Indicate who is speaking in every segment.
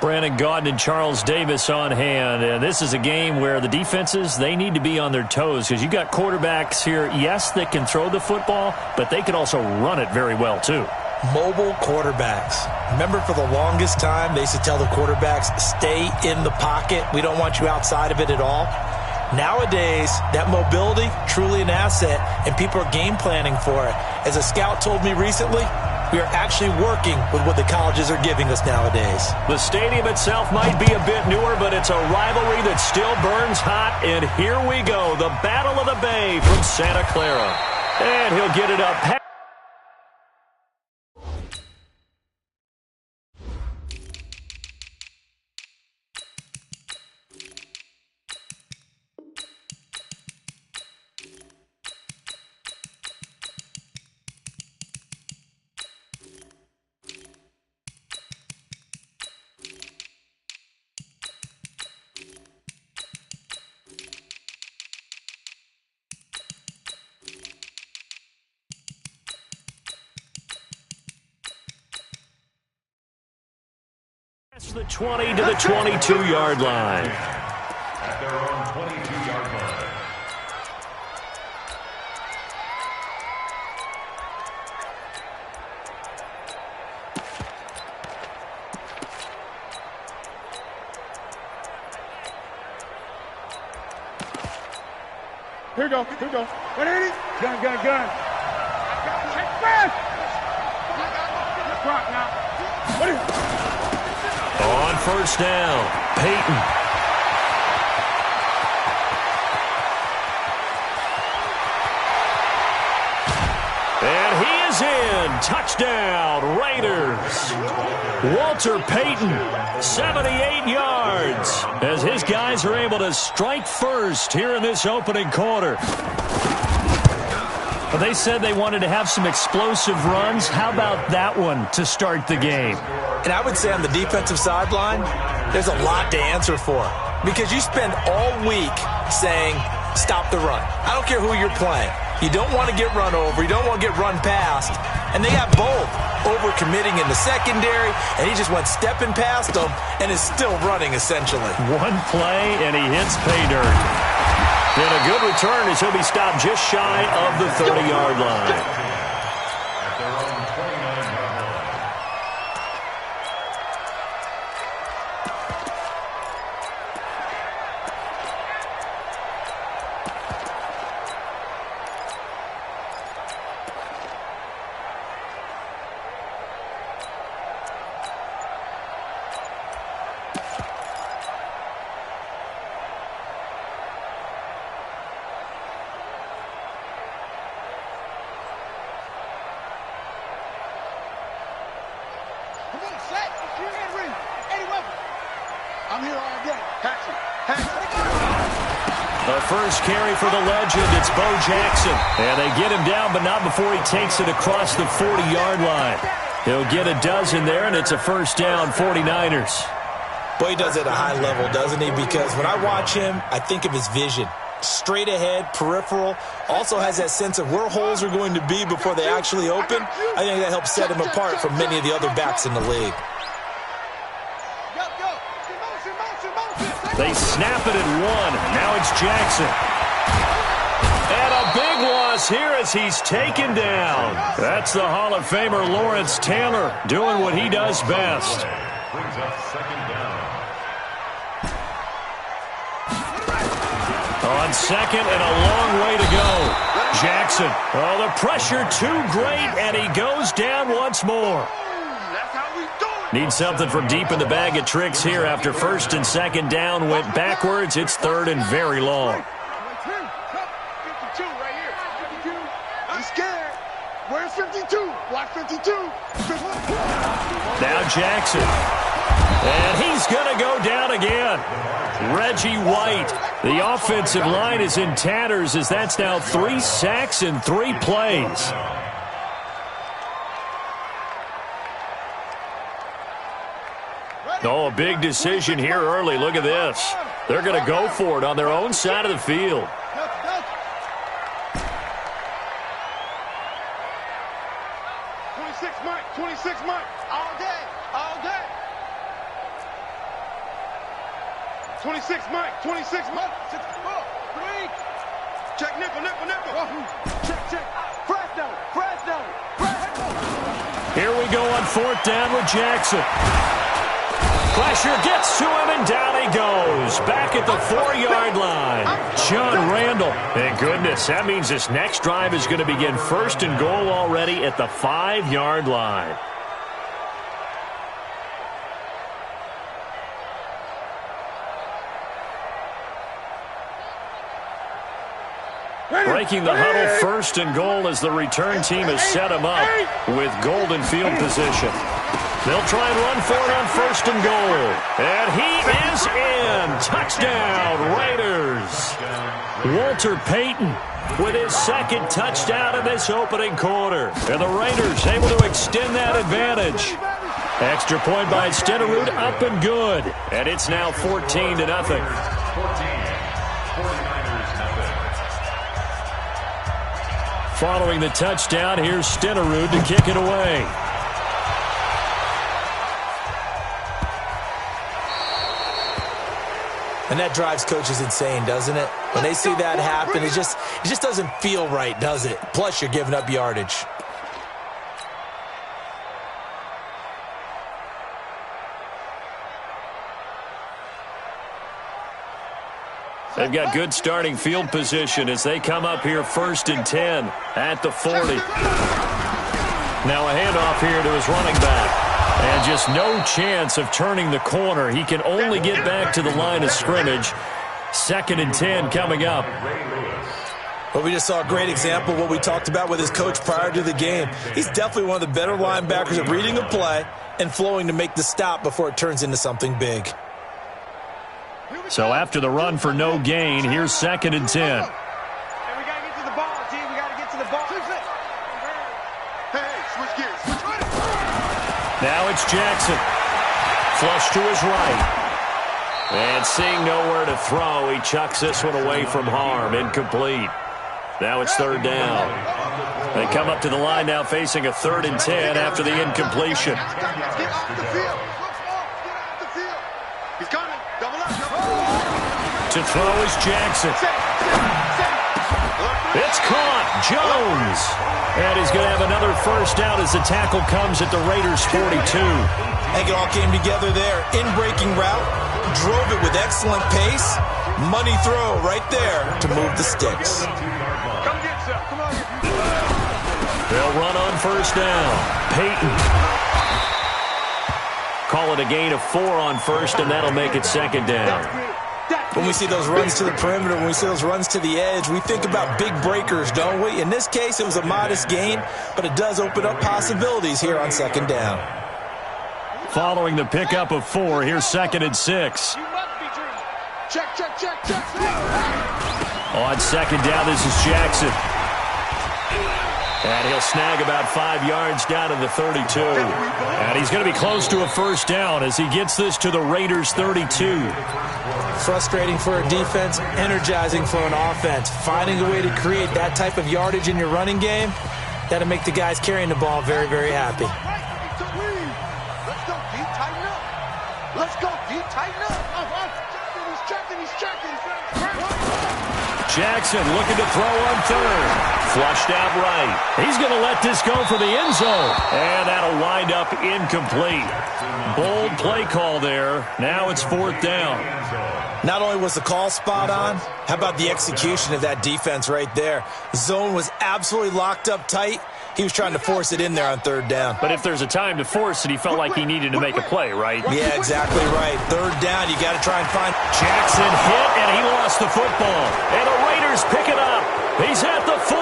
Speaker 1: Brandon Gaudin and Charles Davis on hand. And this is a game where the defenses, they need to be on their toes because you got quarterbacks here, yes, that can throw the football, but they can also run it very well too.
Speaker 2: Mobile quarterbacks. Remember, for the longest time, they used to tell the quarterbacks, stay in the pocket. We don't want you outside of it at all. Nowadays, that mobility, truly an asset, and people are game planning for it. As a scout told me recently, we are actually working with what the colleges are giving us nowadays.
Speaker 1: The stadium itself might be a bit newer, but it's a rivalry that still burns hot. And here we go, the Battle of the Bay from Santa Clara. And he'll get it up. The 20 to the 22-yard line.
Speaker 3: At their own 22-yard line.
Speaker 4: Here we go. 180. Gun. Check fast. Clock now. What is it?
Speaker 1: On first down, Peyton. And he is in. Touchdown, Raiders. Walter Payton, 78 yards, as his guys are able to strike first here in this opening quarter. But they said they wanted to have some explosive runs. How about that one to start the game?
Speaker 2: And I would say on the defensive sideline, there's a lot to answer for. Because you spend all week saying, stop the run. I don't care who you're playing. You don't want to get run over. You don't want to get run past. And they got both over-committing in the secondary, and he just went stepping past them and is still running, essentially.
Speaker 1: One play, and he hits pay dirt. And a good return as he'll be stopped just shy of the 30-yard line. The first carry for the legend, it's Bo Jackson. And they get him down, but not before he takes it across the 40-yard line. He'll get a dozen there, and it's a first down, 49ers.
Speaker 2: Boy, he does it at a high level, doesn't he? Because when I watch him, I think of his vision. Straight ahead, peripheral, also has that sense of where holes are going to be before they actually open. I think that helps set him apart from many of the other backs in the league.
Speaker 1: They snap it at one. Now it's Jackson. And a big loss here as he's taken down. That's the Hall of Famer Lawrence Taylor doing what he does best.
Speaker 3: Brings up second down.
Speaker 1: On second and a long way to go. Jackson. Oh, the pressure too great, and he goes down once more. Needs something from deep in the bag of tricks here after first and second down went backwards. It's third and very long.
Speaker 4: 52 right here. 52. I'm scared. Where's 52? Block 52.
Speaker 1: Now Jackson. And he's going to go down again. Reggie White. The offensive line is in tatters as that's now 3 sacks in 3 plays. Oh, a big decision here early. Look at this. They're going to go for it on their own side of the field.
Speaker 4: 26 Mike, all day, all day. 26, Mike. 26, Mike. 6, 4, 3. Check nickel. Check. Fresno.
Speaker 1: Here we go on 4th down with Jackson. Pressure gets to him, and down he goes. Back at the 4-yard line. John Randall. Thank goodness. That means this next drive is going to begin 1st and goal already at the 5-yard line. Breaking the huddle, 1st and goal as the return team has set him up with golden field position. They'll try and run for it on 1st and goal. And he is in. Touchdown, Raiders. Walter Payton with his 2nd touchdown in this opening quarter. And the Raiders able to extend that advantage. Extra point by Stenerud, up and good. And it's now 14-0.
Speaker 3: 49ers nothing.
Speaker 1: Following the touchdown, here's Stenerud to kick it away.
Speaker 2: And that drives coaches insane, doesn't it? When they see that happen, it just doesn't feel right, does it? Plus, you're giving up yardage.
Speaker 1: They've got good starting field position as they come up here 1st and 10 at the 40. Now a handoff here to his running back. And just no chance of turning the corner. He can only get back to the line of scrimmage. 2nd and 10 coming up.
Speaker 2: Well, we just saw a great example of what we talked about with his coach prior to the game. He's definitely one of the better linebackers at reading a play and flowing to make the stop before it turns into something big.
Speaker 1: So after the run for no gain, here's 2nd and 10.
Speaker 4: Hey, we got to get to the ball, team. We got to get to the ball. Hey, switch gears.
Speaker 1: Now it's Jackson. Flush to his right. And seeing nowhere to throw, he chucks this one away from harm. Incomplete. Now it's 3rd down. They come up to the line now facing a 3rd and 10 after the incompletion.
Speaker 4: Get off the field. He's coming. Double up.
Speaker 1: To throw is Jackson. It's caught. Jones. And he's going to have another 1st down as the tackle comes at the Raiders' 42.
Speaker 2: I think it all came together there. In-breaking route. Drove it with excellent pace. Money throw right there to move the sticks.
Speaker 4: Come get some. Come on.
Speaker 1: They'll run on 1st down. Payton. Call it a gain of 4 on 1st, and that'll make it 2nd down.
Speaker 2: When we see those runs to the perimeter, when we see those runs to the edge, we think about big breakers, don't we? In this case, it was a modest gain, but it does open up possibilities here on 2nd down.
Speaker 1: Following the pickup of 4, here's 2nd and 6.
Speaker 4: Check.
Speaker 1: On 2nd down, this is Jackson. And he'll snag about 5 yards down to the 32. And he's going to be close to a 1st down as he gets this to the Raiders' 32.
Speaker 2: Frustrating for a defense, energizing for an offense. Finding a way to create that type of yardage in your running game, that'll make the guys carrying the ball very, very happy.
Speaker 4: Let's go deep, tighten up. He's checking.
Speaker 1: Jackson looking to throw on 3rd. Flushed out right. He's going to let this go for the end zone. And that'll wind up incomplete. Bold play call there. Now it's 4th down.
Speaker 2: Not only was the call spot on, how about the execution of that defense right there? The zone was absolutely locked up tight. He was trying to force it in there on 3rd down.
Speaker 1: But if there's a time to force it, he felt like he needed to make a play, right?
Speaker 2: Yeah, exactly right. 3rd down, you got to try and find.
Speaker 1: Jackson hit, and he lost the football. And the Raiders pick it up. He's at the 40,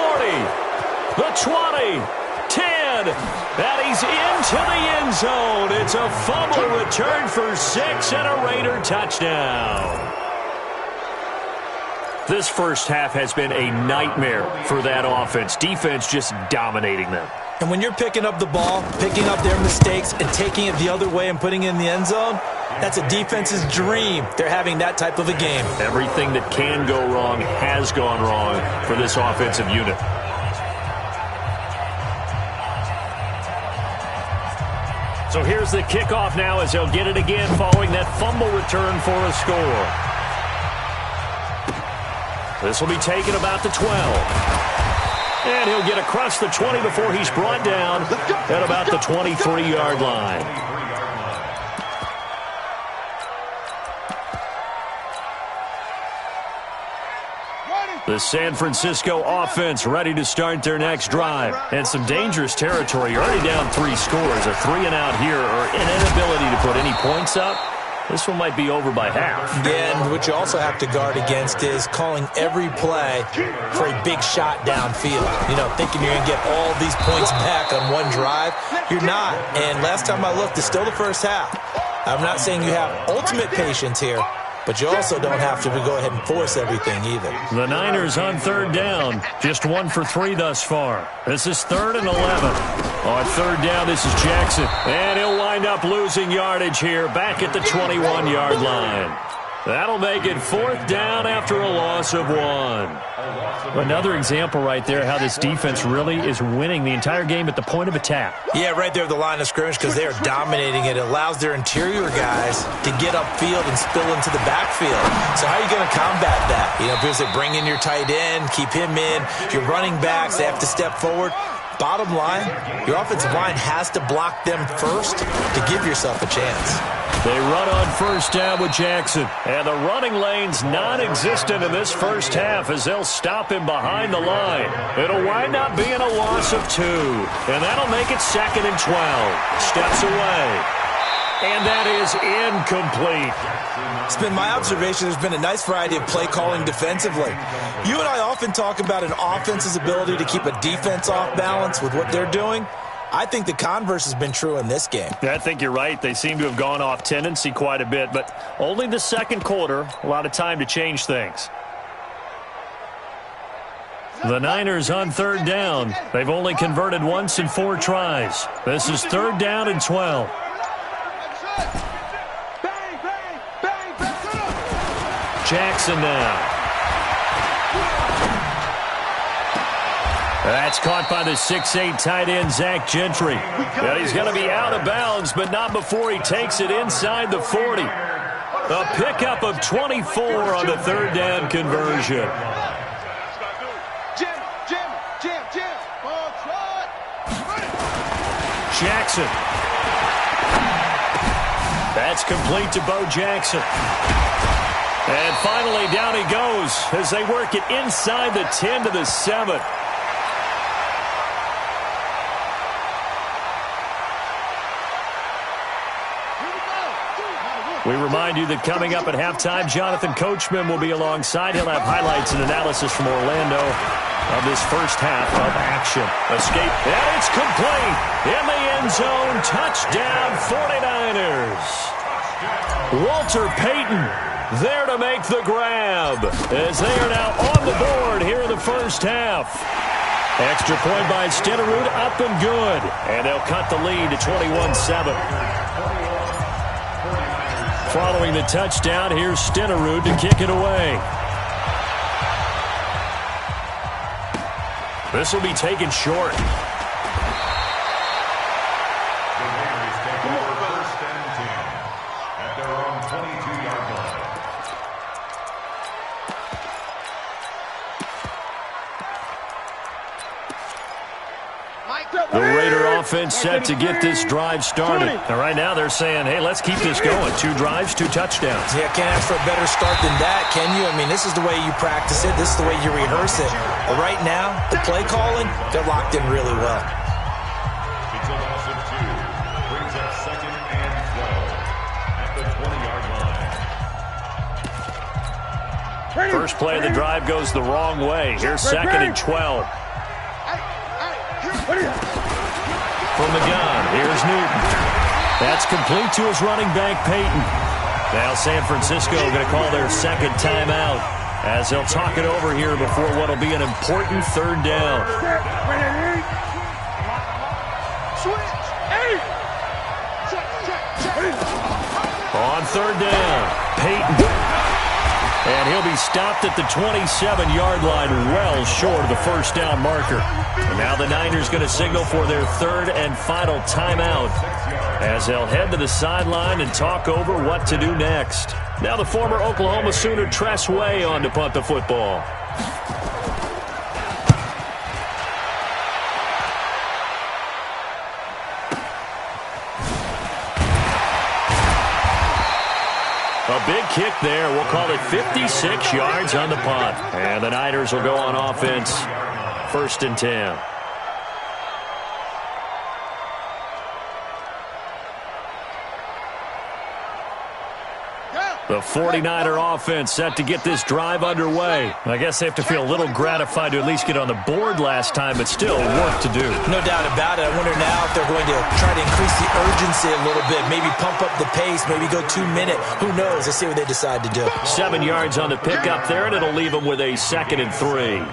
Speaker 1: the 20, 10, and he's into the end zone. It's a fumble return for 6 and a Raider touchdown. This first half has been a nightmare for that offense. Defense just dominating them.
Speaker 2: And when you're picking up the ball, picking up their mistakes, and taking it the other way and putting it in the end zone, that's a defense's dream. They're having that type of a game.
Speaker 1: Everything that can go wrong has gone wrong for this offensive unit. So here's the kickoff now as they'll get it again following that fumble return for a score. This will be taken about the 12. And he'll get across the 20 before he's brought down at about the 23-yard line. The San Francisco offense ready to start their next drive. And some dangerous territory. You're already down 3 scores. A 3-and-out here or an inability to put any points up. This one might be over by half.
Speaker 2: And what you also have to guard against is calling every play for a big shot downfield. You know, thinking you're going to get all these points back on one drive. You're not. And last time I looked, it's still the first half. I'm not saying you have ultimate patience here, but you also don't have to go ahead and force everything either.
Speaker 1: The Niners on 3rd down. Just 1 for 3 thus far. This is 3rd and 11. On 3rd down, this is Jackson. And he'll wind up losing yardage here back at the 21-yard line. That'll make it 4th down after a loss of 1. Another example right there how this defense really is winning the entire game at the point of attack.
Speaker 2: Yeah, right there at the line of scrimmage because they are dominating it. It allows their interior guys to get upfield and spill into the backfield. So how are you going to combat that? You know, because they bring in your tight end, keep him in. Your running backs, they have to step forward. Bottom line, your offensive line has to block them first to give yourself a chance.
Speaker 1: They run on 1st down with Jackson. And the running lane's non-existent in this first half as they'll stop him behind the line. It'll wind up being a loss of 2. And that'll make it 2nd and 12. Steps away. And that is incomplete.
Speaker 2: It's been my observation there's been a nice variety of play calling defensively. You and I often talk about an offense's ability to keep a defense off balance with what they're doing. I think the converse has been true in this game.
Speaker 1: I think you're right. They seem to have gone off tendency quite a bit, but only the second quarter, a lot of time to change things. The Niners on 3rd down. They've only converted once in 4 tries. This is 3rd down and 12. Jackson now. That's caught by the 6'8" tight end, Zach Gentry. And he's going to be out of bounds, but not before he takes it inside the 40. A pickup of 24 on the 3rd down conversion. Jackson. That's complete to Bo Jackson. And finally, down he goes as they work it inside the 10 to the 7. We remind you that coming up at halftime, Jonathan Coachman will be alongside. He'll have highlights and analysis from Orlando of this first half of action. Escape, and it's complete. In the end zone, touchdown 49ers. Walter Payton there to make the grab as they are now on the board here in the first half. Extra point by Stenerud, up and good. And they'll cut the lead to 21-7. Following the touchdown, here's Stenerud to kick it away. This will be taken short.
Speaker 3: The Niners take over 1st and 10 at their own 22-yard line.
Speaker 1: The Raider offense set to get this drive started. And right now they're saying, hey, let's keep this going. 2 drives, 2 touchdowns.
Speaker 2: Yeah, can't ask for a better start than that, can you? I mean, this is the way you practice it. This is the way you rehearse it. But right now, the play calling, they're locked in really well.
Speaker 3: It's a loss of 2. Brings up 2nd and 12 at the 20-yard line.
Speaker 1: First play of the drive goes the wrong way. Here's 2nd and 12. From the gun, here's Newton. That's complete to his running back, Payton. Now San Francisco going to call their second timeout as they'll talk it over here before what will be an important 3rd down. On 3rd down, Payton. And he'll be stopped at the 27-yard line, well short of the first down marker. And now the Niners going to signal for their 3rd and final timeout as they'll head to the sideline and talk over what to do next. Now the former Oklahoma Sooner Tress Way on to punt the football. A big kick there. We'll call it 56 yards on the punt. And the Niners will go on offense. 1st and 10. The 49er offense set to get this drive underway. I guess they have to feel a little gratified to at least get on the board last time, but still work to do.
Speaker 2: No doubt about it. I wonder now if they're going to try to increase the urgency a little bit, maybe pump up the pace, maybe go 2 minute. Who knows? Let's see what they decide to do.
Speaker 1: 7 yards on the pickup there, and it'll leave them with a 2nd and 3.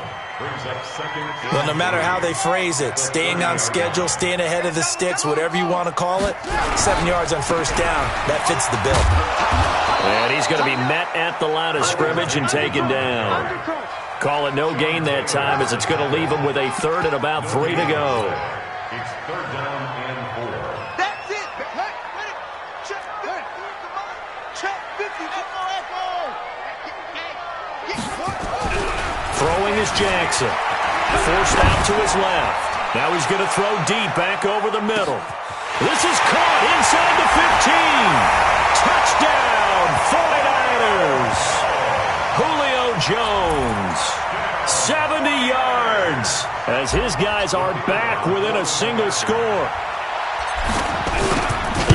Speaker 2: Well, no matter how they phrase it, staying on schedule, staying ahead of the sticks, whatever you want to call it, 7 yards on 1st down, that fits the bill.
Speaker 1: And he's going to be met at the line of scrimmage and taken down. Call it no gain that time, as it's going to leave him with a 3rd and about 3 to go.
Speaker 3: It's 3rd down and 4.
Speaker 4: That's it. Check. Check 50.
Speaker 1: Throwing is Jackson. Forced out to his left. Now he's going to throw deep back over the middle. This is caught inside the 15. Touchdown, 49ers. Julio Jones, 70 yards, as his guys are back within a single score.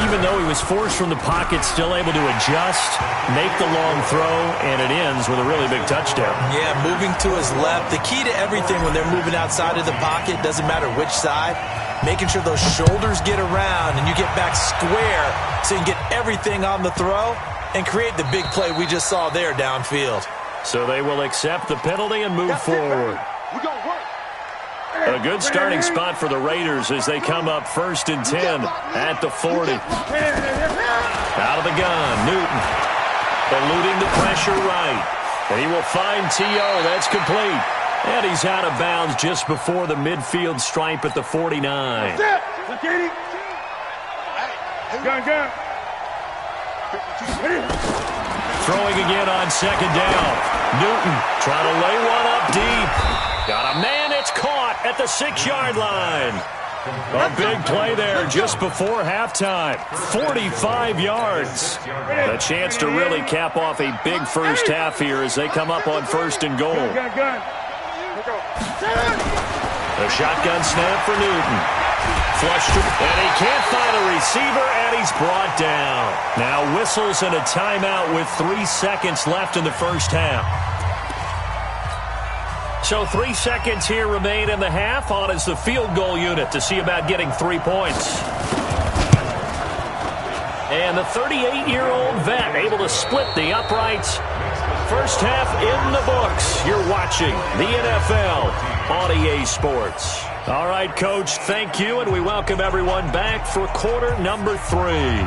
Speaker 1: Even though he was forced from the pocket, still able to adjust, make the long throw, and it ends with a really big touchdown.
Speaker 2: Yeah, moving to his left. The key to everything when they're moving outside of the pocket, doesn't matter which side, making sure those shoulders get around and you get back square so you can get everything on the throw and create the big play we just saw there downfield.
Speaker 1: So they will accept the penalty and move forward.
Speaker 4: We're going to work.
Speaker 1: A good starting spot for the Raiders as they come up 1st and 10 at the 40. Out of the gun, Newton. Eluding the pressure right. And he will find T.O. That's complete. And he's out of bounds just before the midfield stripe at the 49.
Speaker 4: Gun.
Speaker 1: Throwing again on 2nd down. Newton trying to lay one up deep. Got a man, it's caught at the 6-yard line. A big play there just before halftime. 45 yards. A chance to really cap off a big first half here as they come up on 1st and goal. A shotgun snap for Newton. Flushed, and he can't find a receiver, and he's brought down. Now whistles and a timeout with 3 seconds left in the first half. So 3 seconds here remain in the half. On is the field goal unit to see about getting 3 points. And the 38-year-old vet able to split the uprights. First half in the books. You're watching the NFL on EA Sports. All right, Coach, thank you, and we welcome everyone back for quarter number 3.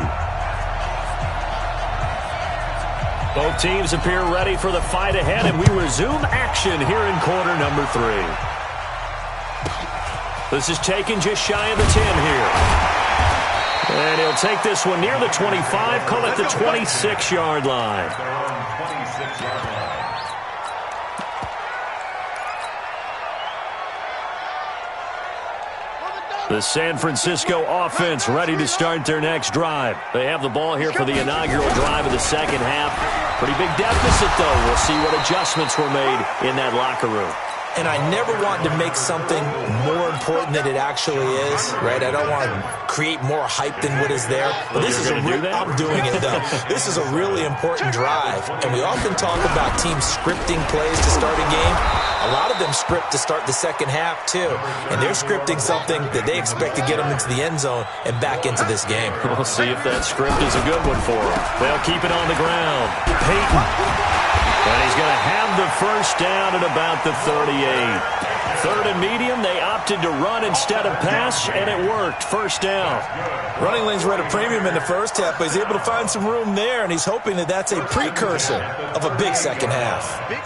Speaker 1: Both teams appear ready for the fight ahead, and we resume action here in quarter number 3. This is taken just shy of the 10 here. And he'll take this one near the 25, call it the 26-yard line. The San Francisco offense ready to start their next drive. They have the ball here for the inaugural drive of the second half. Pretty big deficit, though. We'll see what adjustments were made in that locker room.
Speaker 2: And I never want to make something more important than it actually is, right? I don't want to create more hype than what is there. But this is I'm doing it, though. This is a really important drive. And we often talk about teams scripting plays to start a game. A lot of them script to start the second half, too. And they're scripting something that they expect to get them into the end zone and back into this game.
Speaker 1: We'll see if that script is a good one for them. They'll keep it on the ground. Peyton. And he's going to have the first down at about the 38. 3rd and medium, they opted to run instead of pass, and it worked. First down.
Speaker 2: Running lanes were at a premium in the first half, but he's able to find some room there, and he's hoping that that's a precursor of a big second half.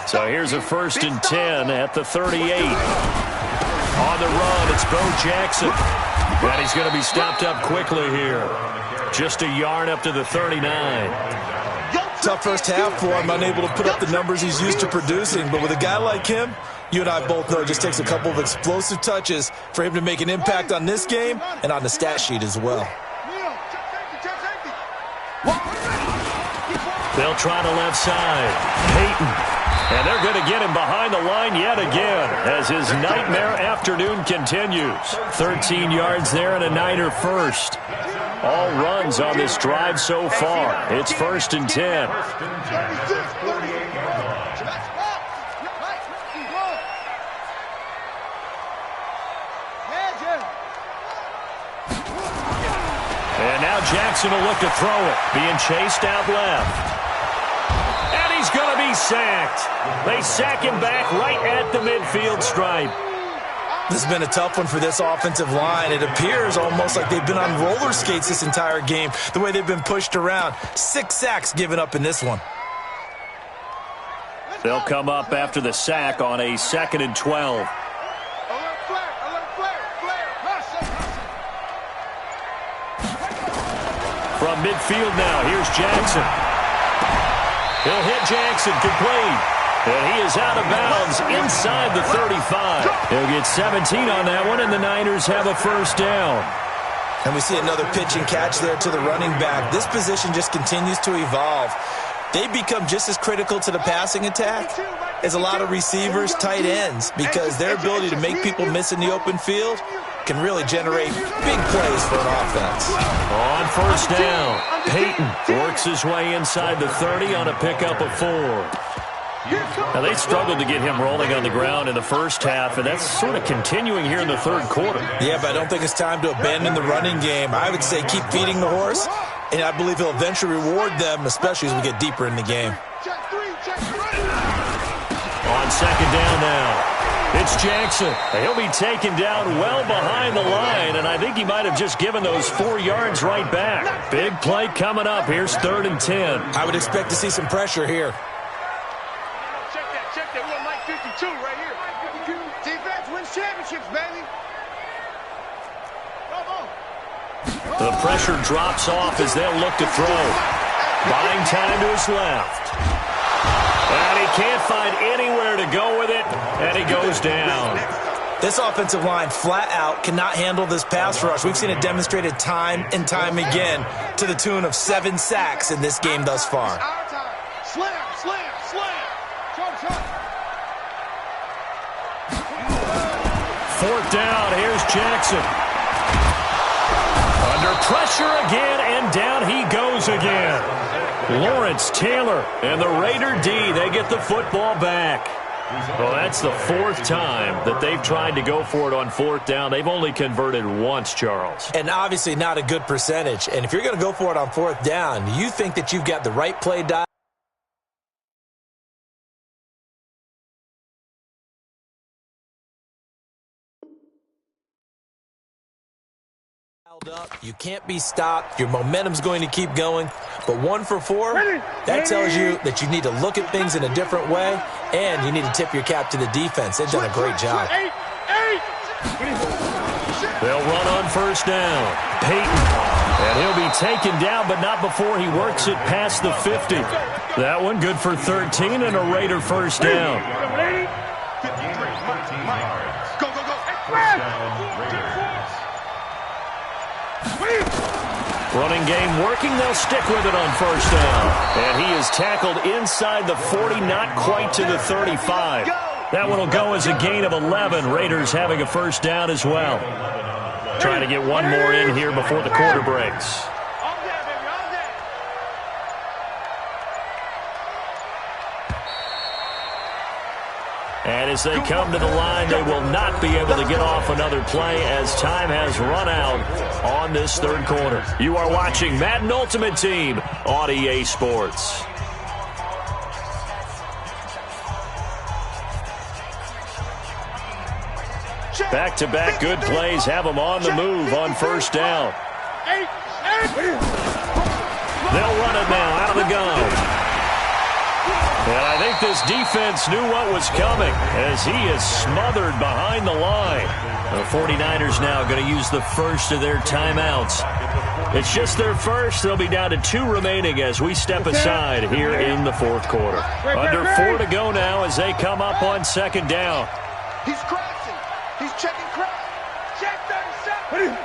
Speaker 1: So here's a 1st and 10 at the 38. On the run, it's Bo Jackson. And he's going to be stopped up quickly here. Just a yard up to the 39.
Speaker 2: Tough first half for him, unable to put up the numbers he's used to producing. But with a guy like him, you and I both know it just takes a couple of explosive touches for him to make an impact on this game and on the stat sheet as well.
Speaker 1: They'll try to left side. Peyton. And they're going to get him behind the line yet again as his nightmare afternoon continues. 13 yards there and a Niner first. All runs on this drive so far. It's 1st and 10. And now Jackson will look to throw it. Being chased out left. And he's going to be sacked. They sack him back right at the midfield stripe.
Speaker 2: This has been a tough one for this offensive line. It appears almost like they've been on roller skates this entire game, the way they've been pushed around. 6 sacks given up in this one.
Speaker 1: They'll come up after the sack on a 2nd and 12. From midfield now, here's Jackson. He'll hit Jackson, complete. And he is out of bounds inside the 35. He'll get 17 on that one, and the Niners have a first down.
Speaker 2: And we see another pitch and catch there to the running back. This position just continues to evolve. They become just as critical to the passing attack as a lot of receivers, tight ends, because their ability to make people miss in the open field can really generate big plays for an offense.
Speaker 1: On first down, Peyton works his way inside the 30 on a pickup of 4. Now, they struggled to get him rolling on the ground in the first half, and that's sort of continuing here in the third quarter.
Speaker 2: Yeah, but I don't think it's time to abandon the running game. I would say keep feeding the horse, and I believe he'll eventually reward them, especially as we get deeper in the game.
Speaker 1: On second down now, it's Jackson. He'll be taken down well behind the line, and I think he might have just given those 4 yards right back. Big play coming up. Here's 3rd and 10.
Speaker 2: I would expect to see some pressure here.
Speaker 4: Check that. We're Mike 52 right here. Defense wins championships, baby.
Speaker 1: The pressure drops off as they'll look to throw. Buying time to his left. And he can't find anywhere to go with it, and he goes down.
Speaker 2: This offensive line flat out cannot handle this pass rush. We've seen it demonstrated time and time again to the tune of 7 sacks in this game thus far.
Speaker 4: Slam.
Speaker 1: 4th down, here's Jackson. Under pressure again, and down he goes again. Lawrence Taylor and the Raider D, they get the football back. Well, that's the 4th time that they've tried to go for it on 4th down. They've only converted once, Charles.
Speaker 2: And obviously not a good percentage. And if you're going to go for it on 4th down, you think that you've got the right play dialed up. You can't be stopped. Your momentum's going to keep going. But 1 for 4, that tells you that you need to look at things in a different way, and you need to tip your cap to the defense. They've done a great job.
Speaker 1: They'll run on first down. Peyton. And he'll be taken down, but not before he works it past the 50. That one good for 13 and a Raider first down. Running game working. They'll stick with it on first down. And he is tackled inside the 40, not quite to the 35. That one will go as a gain of 11. Raiders having a first down as well. Trying to get one more in here before the quarter breaks. And as they come to the line, they will not be able to get off another play as time has run out on this third quarter. You are watching Madden Ultimate Team on EA Sports. Back-to-back good plays have them on the move on first down. They'll run it now out of the gun. And I think this defense knew what was coming as he is smothered behind the line. The 49ers now going to use the first of their timeouts. It's just their first. They'll be down to 2 remaining as we step aside here in the fourth quarter. Under 4 to go now as they come up on second down.
Speaker 4: He's crashing. He's checking crash. Check 37.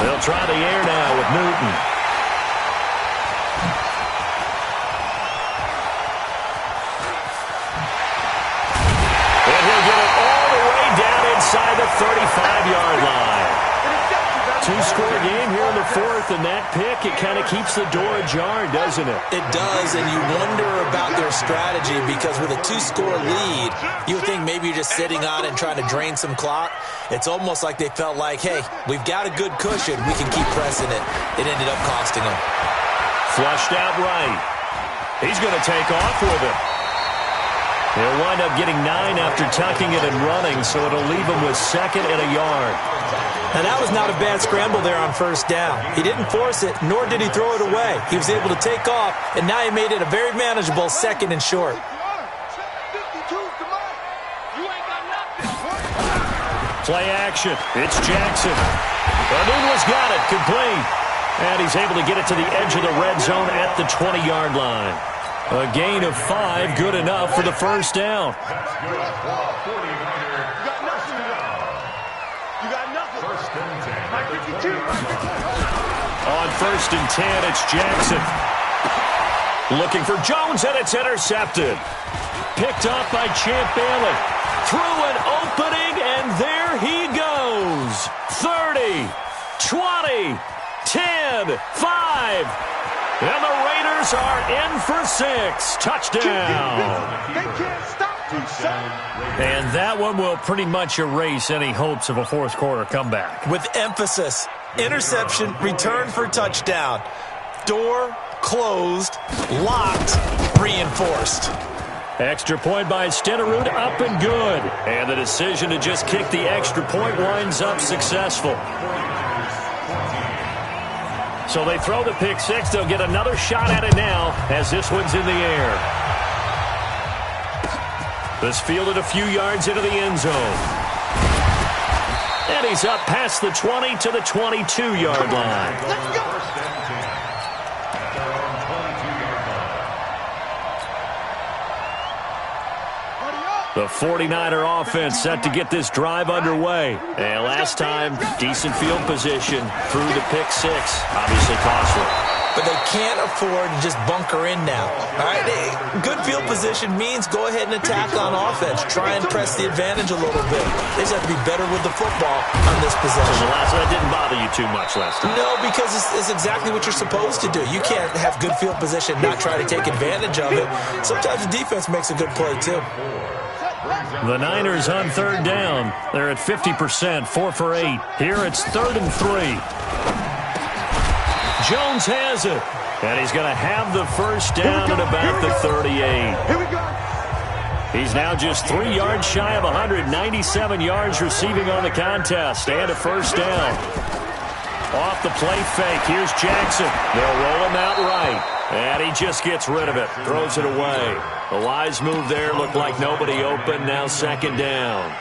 Speaker 1: They'll try the air now with Newton. And he'll get it all the way down inside the 35-yard line. 2-score game here in the fourth, and that pick, it kind of keeps the door ajar, doesn't it?
Speaker 2: It does, and you wonder about their strategy because with a 2-score lead, you would think maybe you're just sitting on it and trying to drain some clock. It's almost like they felt like, hey, we've got a good cushion. We can keep pressing it. It ended up costing them.
Speaker 1: Flushed out right. He's going to take off with it. He'll wind up getting 9 after tucking it and running, so it'll leave him with 2nd and a yard.
Speaker 2: And that was not a bad scramble there on first down. He didn't force it, nor did he throw it away. He was able to take off, and now he made it a very manageable 2nd and short.
Speaker 1: Play action. It's Jackson. Nunez got it. Complete. And he's able to get it to the edge of the red zone at the 20-yard line. A gain of 5, good enough for the first down. On 1st and 10, it's Jackson. Looking for Jones, and it's intercepted. Picked up by Champ Bailey. Through an opening, and there he goes. 30, 20, 10, 5. And the Raiders are in for 6. Touchdown.
Speaker 4: They can't stop you, son.
Speaker 1: And that one will pretty much erase any hopes of a fourth quarter comeback.
Speaker 2: With emphasis, interception, return for touchdown. Door closed, locked, reinforced.
Speaker 1: Extra point by Stenerud, up and good. And the decision to just kick the extra point winds up successful. So they throw the pick 6. They'll get another shot at it now as this one's in the air. This fielded a few yards into the end zone. And he's up past the 20 to the 22-yard line.
Speaker 4: Let's go.
Speaker 1: The 49er offense set to get this drive underway. And last time, decent field position through the pick 6. Obviously costly.
Speaker 2: But they can't afford to just bunker in now. All right, good field position means go ahead and attack on offense. Try and press the advantage a little bit. They just have to be better with the football on this possession.
Speaker 1: So the last one didn't bother you too much last time.
Speaker 2: No, because it's exactly what you're supposed to do. You can't have good field position, not try to take advantage of it. Sometimes the defense makes a good play, too.
Speaker 1: The Niners on 3rd down. They're at 50%, 4 for 8. Here it's 3rd and 3. Jones has it. And he's going to have the first down at about the 38.
Speaker 4: Here we go.
Speaker 1: He's now just 3 yards shy of 197 yards receiving on the contest. And a first down. Off the play fake. Here's Jackson. They'll roll him out right. And he just gets rid of it. Throws it away. A wise move there. Looked like nobody open. Now 2nd down.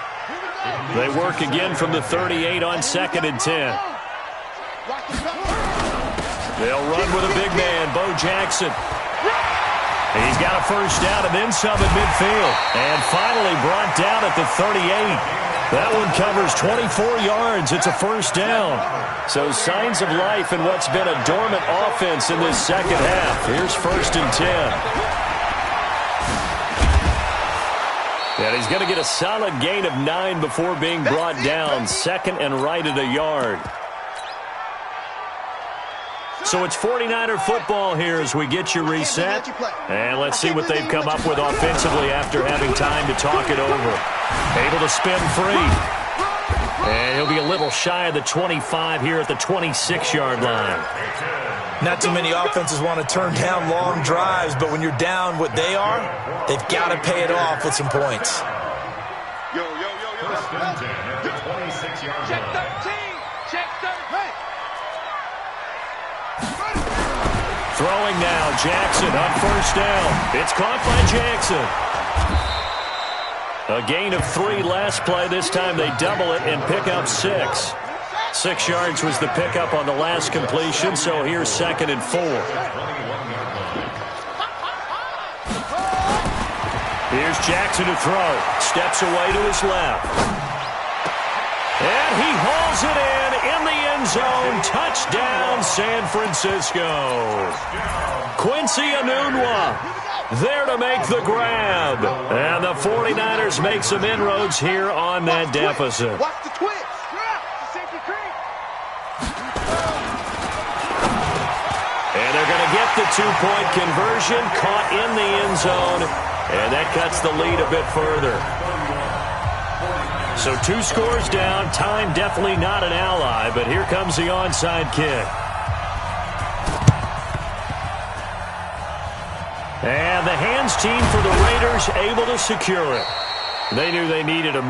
Speaker 1: They work again from the 38 on 2nd and 10. They'll run with a big man, Bo Jackson. He's got a first down and then some at midfield. And finally brought down at the 38. That one covers 24 yards. It's a first down. So signs of life in what's been a dormant offense in this second half. Here's 1st and 10. And he's going to get a solid gain of 9 before being brought down. 2nd and right at a yard. So it's 49er football here as we get you reset. And let's see what they've come up with offensively after having time to talk it over. Able to spin free. And he'll be a little shy of the 25 here at the 26-yard line.
Speaker 2: Not too many offenses want to turn down long drives, but when you're down what they are, they've got to pay it off with some points.
Speaker 4: Yo.
Speaker 3: First and 10 at the 26-yard
Speaker 4: Check
Speaker 3: line.
Speaker 4: 13. Check 13.
Speaker 1: Throwing now, Jackson on first down. It's caught by Jackson. A gain of 3 last play. This time they double it and pick up 6. 6 yards was the pickup on the last completion, so here's 2nd and 4. Here's Jackson to throw. Steps away to his left. And he hauls it in the end zone. Touchdown, San Francisco. Quincy Enunwa there to make the grab. And the 49ers make some inroads here on that deficit.
Speaker 4: Watch the twitch.
Speaker 1: And they're going to get the 2-point conversion, caught in the end zone, and that cuts the lead a bit further. So 2 scores down, time definitely not an ally, but here comes the onside kick. And the hands team for the Raiders able to secure it. They knew they needed a